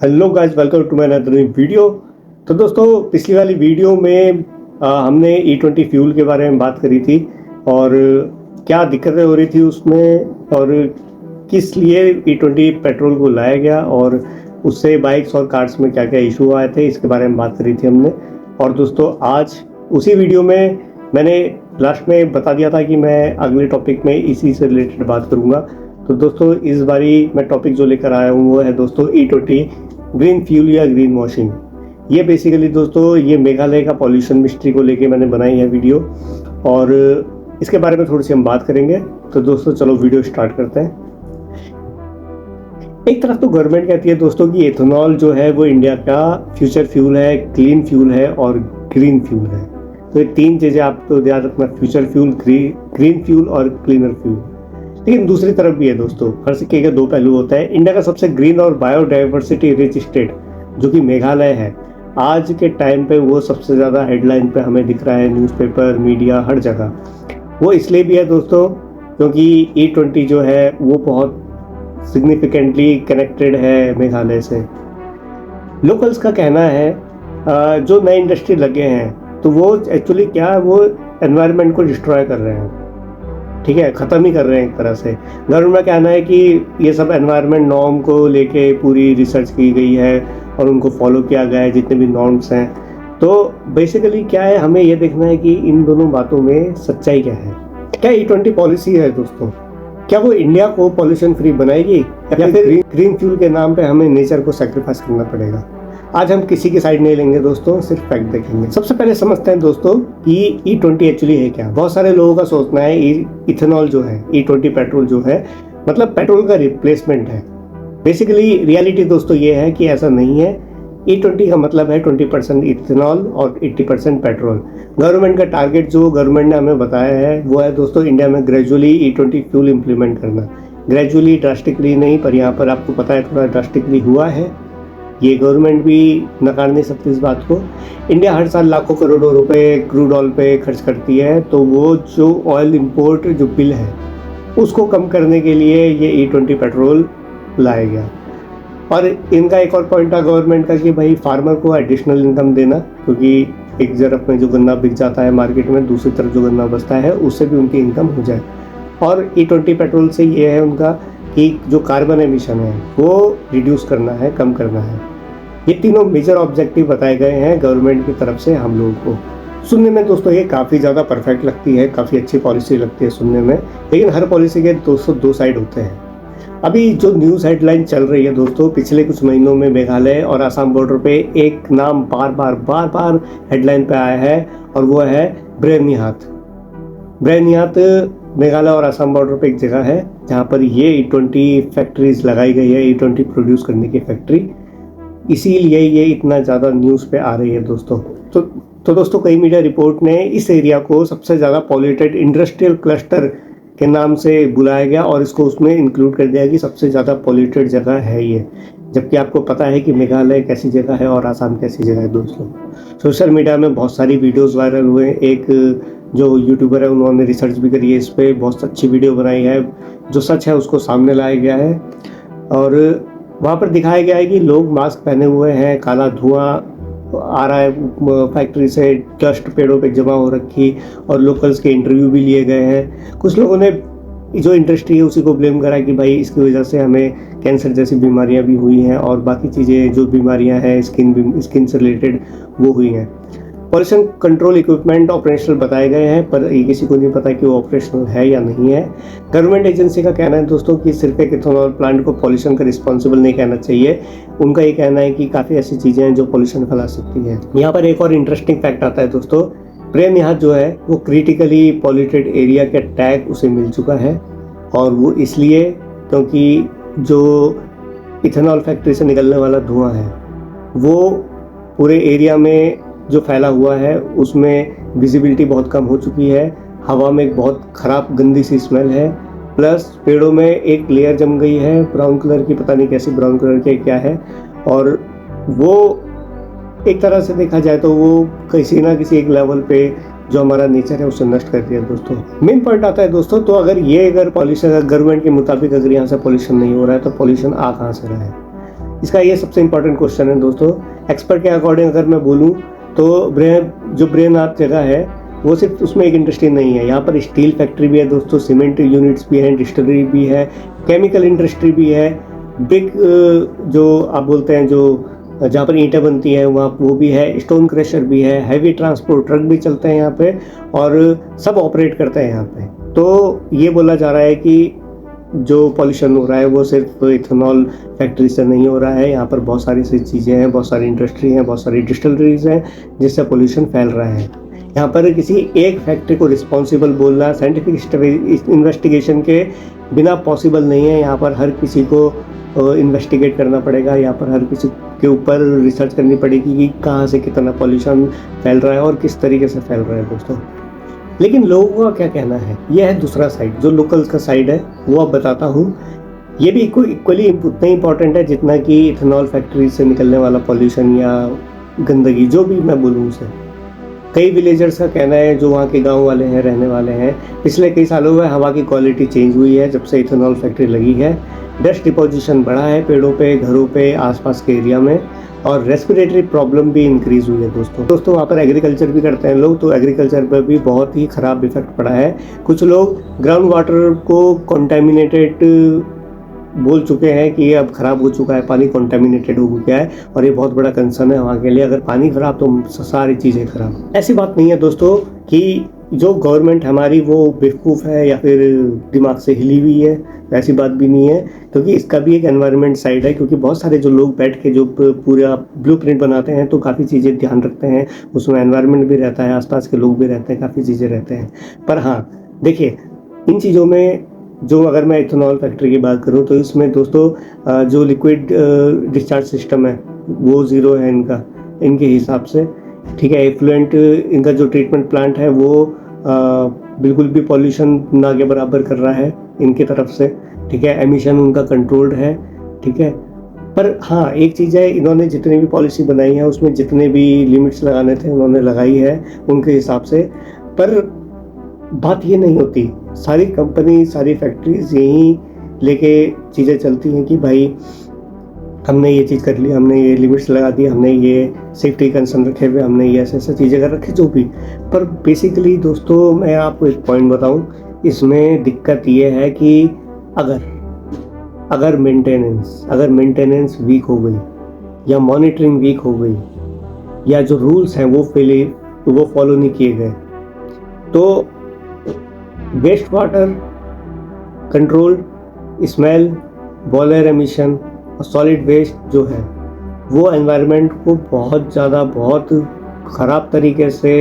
Hello guys, welcome to my another video. तो दोस्तों, पिछली वाली वीडियो में हमने E20 फ्यूल के बारे में बात करी थी और क्या दिक्कतें हो रही थी उसमें और किस लिए E20 पेट्रोल को लाया गया और उससे बाइक्स और कार्स में क्या क्या इशू आए थे, इसके बारे में बात करी थी हमने। और दोस्तों, आज उसी वीडियो में मैंने लास्ट में बता दिया था कि मैं अगले टॉपिक में इसी से रिलेटेड बात करूँगा। तो दोस्तों, इस बारी मैं टॉपिक जो लेकर आया हूँ वो है दोस्तों E20 ग्रीन फ्यूल या ग्रीन वॉशिंग। ये बेसिकली दोस्तों ये मेघालय का पॉल्यूशन मिस्ट्री को लेके मैंने बनाई है वीडियो और इसके बारे में थोड़ी सी हम बात करेंगे। तो दोस्तों चलो वीडियो स्टार्ट करते हैं। एक तरफ तो गवर्नमेंट कहती है दोस्तों कि एथेनॉल जो है वो इंडिया का फ्यूचर फ्यूल है, क्लीन फ्यूल है और ग्रीन फ्यूल है। तो ये तीन चीज़ें आप तो याद रखना, फ्यूचर फ्यूल, ग्रीन फ्यूल और क्लीनर फ्यूल। लेकिन दूसरी तरफ भी है दोस्तों, हर सिक्के के दो पहलू होता है। इंडिया का सबसे ग्रीन और बायोडाइवर्सिटी रिच स्टेट जो कि मेघालय है, आज के टाइम पे वो सबसे ज़्यादा हेडलाइन पे हमें दिख रहा है, न्यूज़पेपर, मीडिया, हर जगह। वो इसलिए भी है दोस्तों क्योंकि E20 जो है वो बहुत सिग्निफिकेंटली कनेक्टेड है मेघालय से। लोकल्स का कहना है जो नए इंडस्ट्री लगे हैं तो वो एक्चुअली क्या है, वो एनवायरनमेंट को डिस्ट्रॉय कर रहे हैं, ठीक है, ख़त्म ही कर रहे हैं एक तरह से। गवर्नमेंट का कहना है कि ये सब एनवायरनमेंट नॉर्म को लेके पूरी रिसर्च की गई है और उनको फॉलो किया गया है जितने भी नॉर्म्स हैं। तो बेसिकली क्या है, हमें ये देखना है कि इन दोनों बातों में सच्चाई क्या है। क्या E20 पॉलिसी है दोस्तों, क्या वो इंडिया को पॉल्यूशन फ्री बनाएगी या फिर ग्रीन फ्यूल के नाम पे हमें नेचर को सेक्रीफाइस करना पड़ेगा। आज हम किसी की साइड नहीं लेंगे दोस्तों, सिर्फ फैक्ट देखेंगे। सबसे पहले समझते हैं दोस्तों कि E20 एक्चुअली है क्या। बहुत सारे लोगों का सोचना है इथेनॉल जो है, E20 पेट्रोल जो है, मतलब पेट्रोल का रिप्लेसमेंट है। बेसिकली रियलिटी दोस्तों ये है कि ऐसा नहीं है। E20 का मतलब है 20% इथेनॉल और 80% पेट्रोल। गवर्नमेंट का टारगेट जो गवर्नमेंट ने हमें बताया है वो है दोस्तों इंडिया में ग्रेजुअली E20 फ्यूल इम्प्लीमेंट करना। ग्रेजुअली, ड्रास्टिकली नहीं, पर यहाँ पर आपको पता है थोड़ा ड्रास्टिकली हुआ है। ये गवर्नमेंट भी नकार नहीं सकती इस बात को। इंडिया हर साल लाखों करोड़ों रुपए क्रूड ऑयल पे खर्च करती है, तो वो जो ऑयल इंपोर्ट जो बिल है उसको कम करने के लिए ये E20 पेट्रोल लाया गया। और इनका एक और पॉइंट था गवर्नमेंट का कि भाई फार्मर को एडिशनल इनकम देना, क्योंकि एक तरफ में जो गन्ना बिक जाता है मार्केट में, दूसरी तरफ जो गन्ना बचता है उससे भी उनकी इनकम हो जाए। और E20 पेट्रोल से ये है उनका कि जो कार्बन एमिशन है वो रिड्यूस करना है, कम करना है। ये तीनों मेजर ऑब्जेक्टिव बताए गए हैं गवर्नमेंट की तरफ से हम लोगों को। सुनने में दोस्तों ये काफ़ी ज़्यादा परफेक्ट लगती है, काफ़ी अच्छी पॉलिसी लगती है सुनने में, लेकिन हर पॉलिसी के दोस्तों दो साइड होते हैं। अभी जो न्यूज़ हेडलाइन चल रही है दोस्तों, पिछले कुछ महीनों में मेघालय और असम बॉर्डर पे एक नाम बार बार हेडलाइन पे आया है और वो है ब्रेनिहाथ। ब्रेनिहाथ मेघालय और असम बॉर्डर पे एक जगह है जहाँ पर ये E20 फैक्ट्रीज लगाई गई है, E20 प्रोड्यूस करने की फैक्ट्री। इसीलिए ये इतना ज़्यादा न्यूज़ पे आ रही है दोस्तों। तो दोस्तों, कई मीडिया रिपोर्ट ने इस एरिया को सबसे ज़्यादा पॉल्यूटेड इंडस्ट्रियल क्लस्टर के नाम से बुलाया गया और इसको उसमें इंक्लूड कर दिया कि सबसे ज़्यादा पॉल्यूटेड जगह है ये, जबकि आपको पता है कि मेघालय कैसी जगह है और आसाम कैसी जगह है दोस्तों। सोशल मीडिया में बहुत सारी वीडियोस वायरल हुए। एक जो यूट्यूबर है उन्होंने रिसर्च भी करी है इस पर, बहुत अच्छी वीडियो बनाई है, जो सच है उसको सामने लाया गया है। और वहाँ पर दिखाया गया है कि लोग मास्क पहने हुए हैं, काला धुआं आ रहा है फैक्ट्री से, डस्ट पेड़ों पे जमा हो रखी, और लोकल्स के इंटरव्यू भी लिए गए हैं। कुछ लोगों ने जो इंडस्ट्री है उसी को ब्लेम करा कि भाई इसकी वजह से हमें कैंसर जैसी बीमारियां भी हुई हैं और बाकी चीज़ें जो बीमारियां हैं स्किन से रिलेटेड वो हुई हैं। पॉल्यूशन कंट्रोल इक्विपमेंट ऑपरेशनल बताए गए हैं, पर ये किसी को नहीं पता कि वो ऑपरेशनल है या नहीं है। गवर्नमेंट एजेंसी का कहना है दोस्तों कि सिर्फ एक इथेनॉल प्लांट को पॉल्यूशन का रिस्पॉन्सिबल नहीं कहना चाहिए। उनका ये कहना है कि काफ़ी ऐसी चीज़ें हैं जो पॉल्यूशन फैला सकती है। यहाँ पर एक और इंटरेस्टिंग फैक्ट आता है दोस्तों, ब्रेनिहाथ जो है वो क्रिटिकली पॉल्यूटेड एरिया का टैग उसे मिल चुका है, और वो इसलिए क्योंकि जो इथेनॉल फैक्ट्री से निकलने वाला धुआं है वो पूरे एरिया में जो फैला हुआ है उसमें विजिबिलिटी बहुत कम हो चुकी है। हवा में एक बहुत ख़राब गंदी सी स्मेल है, प्लस पेड़ों में एक लेयर जम गई है ब्राउन कलर की, पता नहीं कैसी ब्राउन कलर की क्या है, और वो एक तरह से देखा जाए तो वो किसी ना किसी एक लेवल पे जो हमारा नेचर है उसे नष्ट कर दिया दोस्तों। मेन पॉइंट आता है दोस्तों, तो अगर पॉल्यूशन गवर्नमेंट के मुताबिक अगर यहाँ से पॉल्यूशन नहीं हो रहा है तो पॉल्यूशन आ कहाँ से रहा है। इसका ये सबसे इंपॉर्टेंट क्वेश्चन है दोस्तों। एक्सपर्ट के अकॉर्डिंग अगर मैं बोलूँ तो ब्रेनआर्थ जगह है वो सिर्फ उसमें एक इंडस्ट्री नहीं है, यहाँ पर स्टील फैक्ट्री भी है दोस्तों, सीमेंट यूनिट्स भी हैं, डिस्टिलरी भी है, केमिकल इंडस्ट्री भी है, बिग जो आप बोलते हैं जो जहाँ पर ईंटें बनती हैं वहाँ वो भी है, स्टोन क्रशर भी है, हैवी ट्रांसपोर्ट ट्रक भी चलते हैं यहाँ पे और सब ऑपरेट करते हैं यहाँ पे। तो ये बोला जा रहा है कि जो पॉल्यूशन हो रहा है वो सिर्फ इथेनॉल फैक्ट्री से नहीं हो रहा है, यहाँ पर बहुत सारी सी चीज़ें हैं, बहुत सारी इंडस्ट्री हैं, बहुत सारी डिस्टिलरीज हैं जिससे पॉल्यूशन फैल रहा है। यहाँ पर किसी एक फैक्ट्री को रिस्पॉन्सिबल बोलना साइंटिफिक इन्वेस्टिगेशन के बिना पॉसिबल नहीं है। यहाँ पर हर किसी को इन्वेस्टिगेट करना पड़ेगा, यहाँ पर हर किसी के ऊपर रिसर्च करनी पड़ेगी कि कहाँ से कितना पॉल्यूशन फैल रहा है और किस तरीके से फैल रहा है दोस्तों। लेकिन लोगों का क्या कहना है, यह है दूसरा साइड, जो लोकल का साइड है वो अब बताता हूँ। ये भी इक्वली उतना ही इंपॉर्टेंट है जितना कि इथेनॉल फैक्ट्री से निकलने वाला पॉल्यूशन या गंदगी, जो भी मैं बोलूँ उसे। कई विलेजर्स का कहना है, जो वहाँ के गांव वाले हैं, रहने वाले हैं, पिछले कई सालों में हवा की क्वालिटी चेंज हुई है जब से इथेनॉल फैक्ट्री लगी है। डस्ट डिपोजिशन बढ़ा है पेड़ों पे, घरों पे, आसपास के एरिया में, और रेस्पिरेटरी प्रॉब्लम भी इंक्रीज हुई है दोस्तों वहाँ पर एग्रीकल्चर भी करते हैं लोग, तो एग्रीकल्चर पर भी बहुत ही ख़राब इफेक्ट पड़ा है। कुछ लोग ग्राउंड वाटर को कॉन्टेमिनेटेड बोल चुके हैं कि ये अब ख़राब हो चुका है, पानी कॉन्टेमिनेटेड हो गया है, और ये बहुत बड़ा कंसर्न है वहाँ के लिए। अगर पानी ख़राब तो सारी चीज़ें ख़राब। ऐसी बात नहीं है दोस्तों कि जो गवर्नमेंट हमारी वो बेवकूफ़ है या फिर दिमाग से हिली हुई है, ऐसी बात भी नहीं है, क्योंकि इसका भी एक एनवायरनमेंट साइड है। क्योंकि बहुत सारे जो लोग बैठ के जो पूरा ब्लूप्रिंट बनाते हैं तो काफ़ी चीज़ें ध्यान रखते हैं, उसमें एनवायरनमेंट भी रहता है, आसपास के लोग भी रहते हैं, काफ़ी चीज़ें रहते हैं। पर हाँ देखिए, इन चीज़ों में जो अगर मैं इथेनॉल फैक्ट्री की बात करूं तो इसमें दोस्तों जो लिक्विड डिस्चार्ज सिस्टम है वो ज़ीरो है इनके हिसाब से, ठीक है। एफ्लुएंट इनका जो ट्रीटमेंट प्लांट है वो बिल्कुल भी पॉल्यूशन ना के बराबर कर रहा है इनकी तरफ से, ठीक है। एमिशन उनका कंट्रोल्ड है, ठीक है। पर हाँ एक चीज़ है, इन्होंने जितनी भी पॉलिसी बनाई है उसमें जितने भी लिमिट्स लगाने थे उन्होंने लगाई है उनके हिसाब से। पर बात ये नहीं होती, सारी कंपनी सारी फैक्ट्रीज यही लेके चीज़ें चलती हैं कि भाई हमने ये चीज़ कर ली, हमने ये लिमिट्स लगा दी, हमने ये सेफ्टी कंसर्न रखे हुए, हमने ये ऐसे चीज़ें कर रखे जो भी। पर बेसिकली दोस्तों मैं आपको एक पॉइंट बताऊं, इसमें दिक्कत ये है कि अगर मेंटेनेंस वीक हो गई या मॉनिटरिंग वीक हो गई या जो रूल्स हैं वो फॉलो नहीं किए गए, तो waste water control, smell, boiler emission और सॉलिड वेस्ट जो है वो एनवायरनमेंट को बहुत ख़राब तरीके से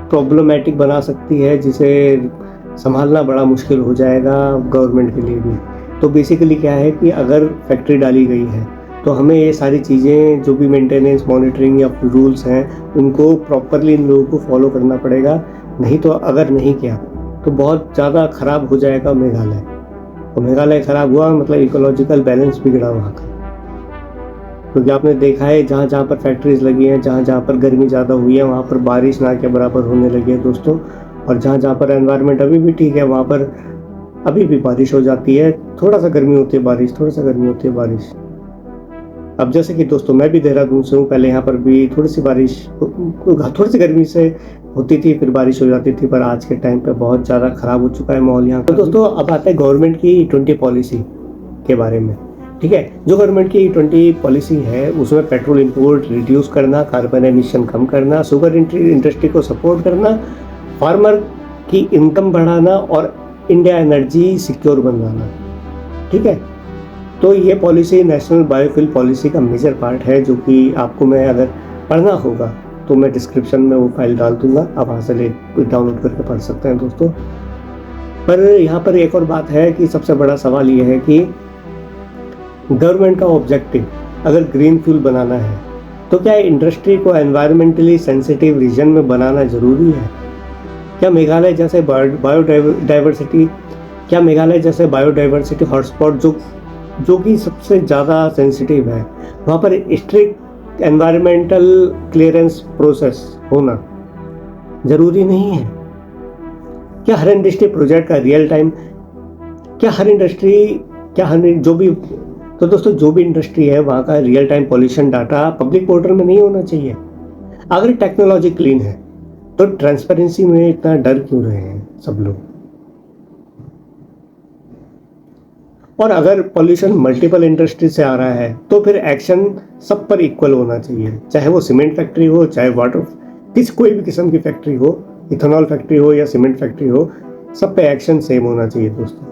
प्रॉब्लमेटिक बना सकती है, जिसे संभालना बड़ा मुश्किल हो जाएगा गवर्नमेंट के लिए भी। तो बेसिकली क्या है कि अगर फैक्ट्री डाली गई है तो हमें ये सारी चीज़ें जो भी मेंटेनेंस, मॉनिटरिंग या रूल्स हैं उनको प्रॉपरली इन लोगों को फॉलो करना पड़ेगा। नहीं तो अगर नहीं किया तो बहुत ज़्यादा ख़राब हो जाएगा मेघालय। तो मेघालय ख़राब हुआ मतलब इकोलॉजिकल बैलेंस बिगड़ा वहाँ का, क्योंकि आपने देखा है जहाँ जहाँ पर फैक्ट्रीज लगी हैं, जहाँ जहाँ पर गर्मी ज़्यादा हुई है वहाँ पर बारिश ना के बराबर होने लगी है दोस्तों। और जहाँ जहाँ पर एनवायरनमेंट अभी भी ठीक है वहाँ पर अभी भी बारिश हो जाती है, थोड़ा सा गर्मी होती है बारिश, थोड़ा सा गर्मी होती है बारिश। अब जैसे कि दोस्तों मैं भी देहरादून से हूँ, पहले यहाँ पर भी थोड़ी सी गर्मी से होती थी, फिर बारिश हो जाती थी, पर आज के टाइम पे बहुत ज़्यादा ख़राब हो चुका है माहौल यहाँ का। तो दोस्तों अब आता है गवर्नमेंट की E20 पॉलिसी के बारे में, ठीक है। जो गवर्नमेंट की E20 पॉलिसी है उसमें पेट्रोल इंपोर्ट रिड्यूस करना, कार्बन एमिशन कम करना, शुगर इंडस्ट्री को सपोर्ट करना, फार्मर की इनकम बढ़ाना और इंडिया एनर्जी सिक्योर बनाना, ठीक है। तो ये पॉलिसी नेशनल बायोफ्यूल पॉलिसी का मेजर पार्ट है, जो कि आपको मैं अगर पढ़ना होगा तो मैं डिस्क्रिप्शन में वो फाइल डाल दूंगा, आप वहाँ से डाउनलोड करके पढ़ सकते हैं दोस्तों। पर यहाँ पर एक और बात है कि सबसे बड़ा सवाल ये है कि गवर्नमेंट का ऑब्जेक्टिव अगर ग्रीन फ्यूल बनाना है तो क्या इंडस्ट्री को एनवायरमेंटली सेंसिटिव रीजन में बनाना ज़रूरी है? क्या मेघालय जैसे बायोडाइवर्सिटी हॉटस्पॉट जो कि सबसे ज़्यादा सेंसिटिव है, वहाँ पर स्ट्रिक्ट एनवायरमेंटल क्लियरेंस प्रोसेस होना ज़रूरी नहीं है? क्या हर इंडस्ट्री प्रोजेक्ट का रियल टाइम, क्या हर जो भी तो दोस्तों जो भी इंडस्ट्री है वहाँ का real time pollution data public portal में नहीं होना चाहिए। अगर टेक्नोलॉजी क्लीन है तो ट्रांसपेरेंसी में इतना डर क्यों रहे हैं सब लोग। और अगर पॉल्यूशन मल्टीपल इंडस्ट्री से आ रहा है तो फिर एक्शन सब पर इक्वल होना चाहिए, चाहे वो सीमेंट फैक्ट्री हो, चाहे वाटर कोई भी किस्म की फैक्ट्री हो, इथेनॉल फैक्ट्री हो या सीमेंट फैक्ट्री हो, सब पे एक्शन सेम होना चाहिए दोस्तों।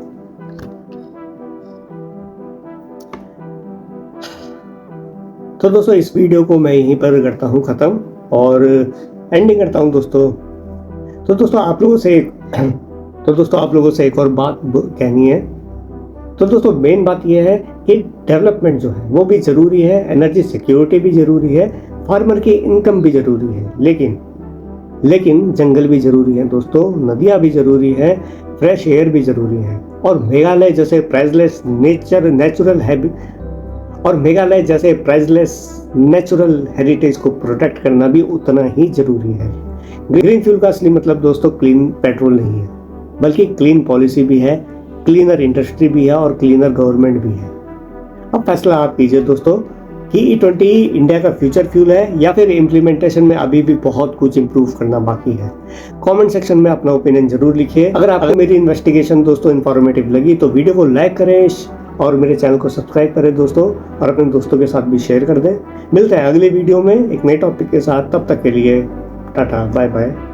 तो दोस्तों इस वीडियो को मैं यहीं पर करता हूँ ख़त्म और एंडिंग करता हूँ दोस्तों। तो दोस्तों आप लोगों से एक और बात कहनी है। तो दोस्तों मेन बात यह है कि डेवलपमेंट जो है वो भी ज़रूरी है, एनर्जी सिक्योरिटी भी ज़रूरी है, फार्मर की इनकम भी ज़रूरी है, लेकिन जंगल भी ज़रूरी है दोस्तों, नदियाँ भी ज़रूरी है, फ्रेश एयर भी ज़रूरी है, और मेघालय जैसे प्राइसलेस नेचुरल हेरिटेज को प्रोटेक्ट करना भी उतना ही ज़रूरी है। ग्रीन फ्यूल का असली मतलब दोस्तों क्लीन पेट्रोल नहीं है, बल्कि क्लीन पॉलिसी भी है, क्लीनर इंडस्ट्री भी है और क्लीनर गवर्नमेंट भी है। अब फैसला आप कीजिए दोस्तों कि E20 इंडिया का फ्यूचर फ्यूल है या फिर इम्प्लीमेंटेशन में अभी भी बहुत कुछ इंप्रूव करना बाकी है। कमेंट सेक्शन में अपना ओपिनियन जरूर लिखिए। अगर आपको मेरी इन्वेस्टिगेशन दोस्तों इन्फॉर्मेटिव लगी तो वीडियो को लाइक करें और मेरे चैनल को सब्सक्राइब करें दोस्तों, और अपने दोस्तों के साथ भी शेयर कर दें। मिलते हैं अगले वीडियो में एक नए टॉपिक के साथ, तब तक के लिए टाटा बाय बाय।